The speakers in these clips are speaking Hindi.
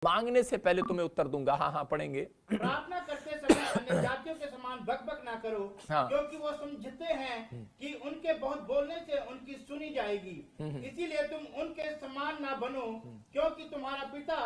मांगने से पहले तुम्हें उत्तर दूंगा। हाँ हाँ पढ़ेंगे। प्रार्थना करते समय अन्य जातियों के समान बकबक ना करो, हाँ। क्योंकि वो समझते हैं कि उनके बहुत बोलने से उनकी सुनी जाएगी। इसीलिए तुम उनके समान ना बनो, क्योंकि तुम्हारा पिता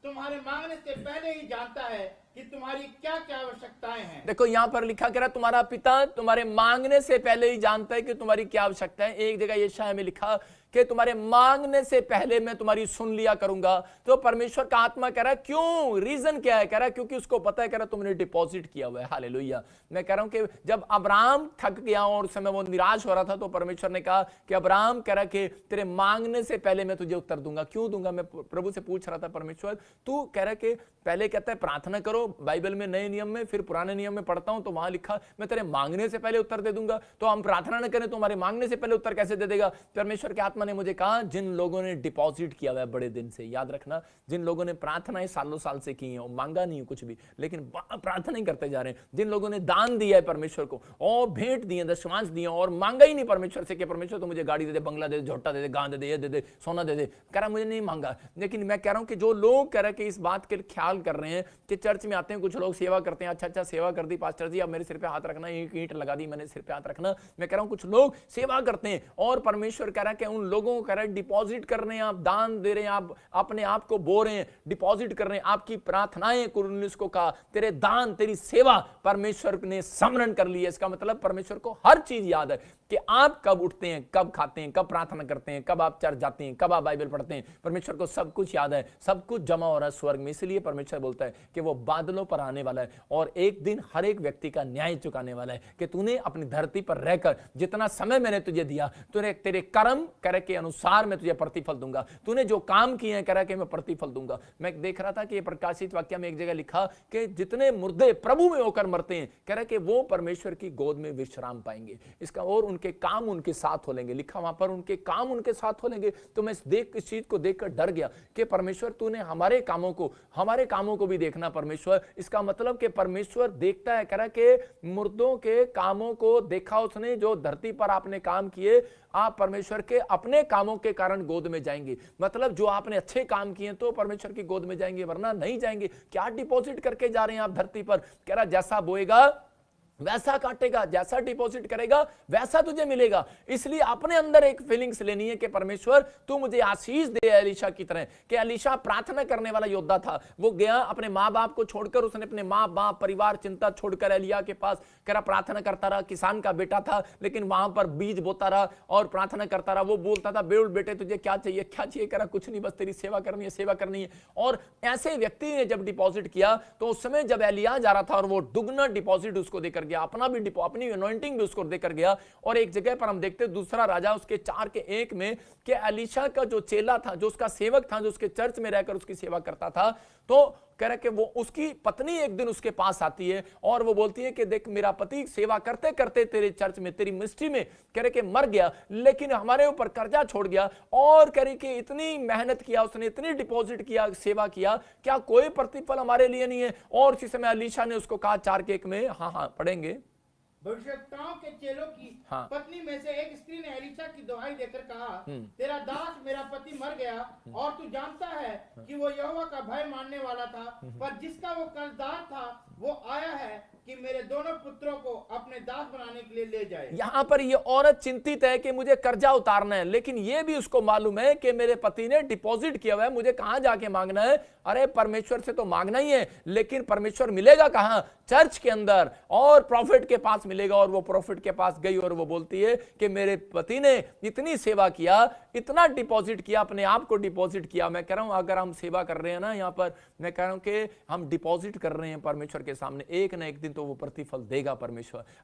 तुम्हारे मांगने से पहले ही जानता है कि तुम्हारी क्या क्या आवश्यकताएं हैं। देखो यहां पर लिखा कह रहा तुम्हारा पिता तुम्हारे मांगने से पहले ही जानता है कि तुम्हारी क्या आवश्यकता है। एक जगह यशायाह में लिखा कि तुम्हारे मांगने से पहले मैं तुम्हारी सुन लिया करूंगा। तो परमेश्वर का आत्मा कह रहा है क्यों, रीजन क्या है, कह रहा है क्योंकि उसको पता है, कह रहा तुमने डिपॉजिट किया हुआ है। हालेलुया। मैं कह रहा हूं कि जब अब्राहम थक गया और उस समय वो निराश हो रहा था, तो परमेश्वर ने कहा कि अब्राहम कह रहा कि तेरे मांगने से पहले मैं तुझे उत्तर दूंगा। क्यों दूंगा? मैं प्रभु से पूछ रहा था, परमेश्वर तू कह रहा कि पहले कहता है प्रार्थना करो, बाइबल में नए नियम में, फिर पुराने नियम में पढ़ता हूं तो वहां लिखा मैं तेरे मांगने से पहले उत्तर दे दूंगा। तो हम प्रार्थना न करें तो हमारे मांगने से पहले उत्तर कैसे दे देगा? परमेश्वर के आत्मा ने मुझे कहा जिन लोगों ने डिपॉजिट किया हुआ है बड़े दिन से, याद रखना, जिन लोगों ने प्रार्थनाएं सालों साल से की हैं और मांगा नहीं कुछ भी, लेकिन प्रार्थना ही करते जा रहे हैं, जिन लोगों ने दान दिया है परमेश्वर को और भेंट दिए, दशमांश दिए और मांगा ही नहीं परमेश्वर से कि परमेश्वर तो मुझे गाड़ी दे दे, बंगला दे दे, झोटा दे दे, गां दे दे, ये दे दे, सोना दे दे, कह रहा मुझे नहीं मांगा। लेकिन मैं कह रहा हूं कि जो लोग कह रहे कि इस बात के ख्याल कर रहे हैं कि चर्च में आते हैं, कुछ लोग सेवा करते हैं, अच्छा सेवा कर दी पास्टर जी, अब मेरे सिर पे हाथ रखना, एक ईंट लगा दी मैंने सिर पे हाथ रखना। मैं कह रहा हूं कुछ लोग सेवा करते हैं और परमेश्वर कह रहा है कि उन लोगों को कह रहा है डिपॉजिट कर रहे हैं, आप दान दे रहे हैं, आप अपने आप को बो रहे हैं, डिपॉजिट कर रहे हैं, आपकी प्रार्थनाएं, कुरनेलियुस को कहा तेरे दान तेरी सेवा परमेश्वर ने स्मरण कर ली है। इसका मतलब परमेश्वर को हर चीज याद है कि आप कब उठते हैं, कब खाते हैं, कब प्रार्थना करते हैं, कब आप चर्च जाते हैं, कब आप बाइबल पढ़ते हैं। परमेश्वर को सब कुछ याद है, सब कुछ जमा हो रहा है स्वर्ग में। इसलिए परमेश्वर बोलता है कि वो बादलों पर आने वाला है और एक दिन हर एक व्यक्ति का न्याय चुकाने वाला है कि तूने अपनी धरती पर रहकर जितना समय मैंने तुझे दिया, तूने तेरे कर्म करे के अनुसार मैं तुझे प्रतिफल दूंगा, तूने जो काम किए हैं करे कि मैं प्रतिफल दूंगा। मैं देख रहा था कि प्रकाशित वाक्य में एक जगह लिखा कि जितने मुर्दे प्रभु में होकर मरते हैं, कह रहे कि वो परमेश्वर की गोद में विश्राम पाएंगे। इसका और उनके काम उनके साथ हो लेंगे, लिखा वहां पर उनके काम उनके साथ हो लेंगे। तो मैं इस चीज को देखकर डर गया कि परमेश्वर तूने हमारे कामों को भी देखना परमेश्वर। इसका मतलब कि परमेश्वर देखता है, कह रहा कि मुर्दों के कामों को देखा उसने, जो धरती पर आपने काम किए, आप परमेश्वर के अपने कामों के कारण गोद में जाएंगे। मतलब जो आपने अच्छे काम किए तो परमेश्वर की गोद में जाएंगे, वरना नहीं जाएंगे। क्या डिपॉजिट करके जा रहे हैं आप धरती पर? कह रहा जैसा बोएगा वैसा काटेगा, जैसा डिपॉजिट करेगा वैसा तुझे मिलेगा। इसलिए अपने अंदर एक फीलिंग्स लेनी है कि परमेश्वर तू मुझे आशीष दे एलीशा की तरह। कि एलीशा प्रार्थना करने वाला योद्धा था, वो गया अपने माँ बाप को छोड़कर, उसने अपने माँ बाप परिवार चिंता छोड़कर एलिया के पास करा प्रार्थना करता रहा। किसान का बेटा था लेकिन वहां पर बीज बोता रहा और प्रार्थना करता रहा। वो बोलता था बेउल बेटे तुझे क्या चाहिए, क्या चाहिए? करा कुछ नहीं, बस तेरी सेवा करनी है, सेवा करनी है। और ऐसे व्यक्ति ने जब डिपॉजिट किया तो उस समय जब एलिया जा रहा था और वो दुगना डिपॉजिट उसको देकर गया, अपनी अनॉइंटिंग भी उसको देकर गया। और एक जगह पर हम देखते दूसरा राजा उसके 4:1 में कि एलीशा का जो चेला था, जो उसका सेवक था, जो उसके चर्च में रहकर उसकी सेवा करता था, तो कह रहा कि वो उसकी पत्नी एक दिन उसके पास आती है और वो बोलती है कि देख मेरा पति सेवा करते करते तेरे चर्च में, तेरी मिनिस्ट्री में कह रहे कि मर गया, लेकिन हमारे ऊपर कर्जा छोड़ गया। और कह रही कि इतनी मेहनत किया उसने, इतनी डिपॉजिट किया, सेवा किया, क्या कोई प्रतिफल हमारे लिए नहीं है? और उसी समय एलीशा ने उसको कहा 4:1 में, हाँ पढ़ेंगे, भविष्यवक्ताओं के चेलों की पत्नी में से एक स्त्री ने एलीशा की दुहाई देकर कहा, तेरा दास मेरा पति मर गया और तू जानता है कि वो यहोवा का भय मानने वाला था, पर जिसका वो कर्जदार था वो आया है कि मेरे दोनों पुत्रों को अपने दास बनाने के लिए ले जाए। यहां पर ये औरत चिंतित है कि मुझे कर्जा उतारना है, लेकिन ये भी उसको मालूम है कि मेरे पति ने डिपॉजिट किया हुआ है, मुझे कहां जाके मांगना है? अरे परमेश्वर से तो मांगना ही है, लेकिन परमेश्वर मिलेगा कहां? चर्च के अंदर, और प्रॉफिट के पास मिलेगा। और वो प्रॉफिट के पास गई और वो बोलती है कि मेरे पति ने इतनी सेवा किया, इतना डिपॉजिट किया, अपने आप को डिपॉजिट किया। मैं कह रहा हूं अगर हम सेवा कर रहे हैं ना, यहां पर मैं कह रहा हूं कि हम डिपॉजिट कर रहे हैं परमेश्वर के सामने, एक ना एक दिन तो वो प्रतिफल देगा परमेश्वर।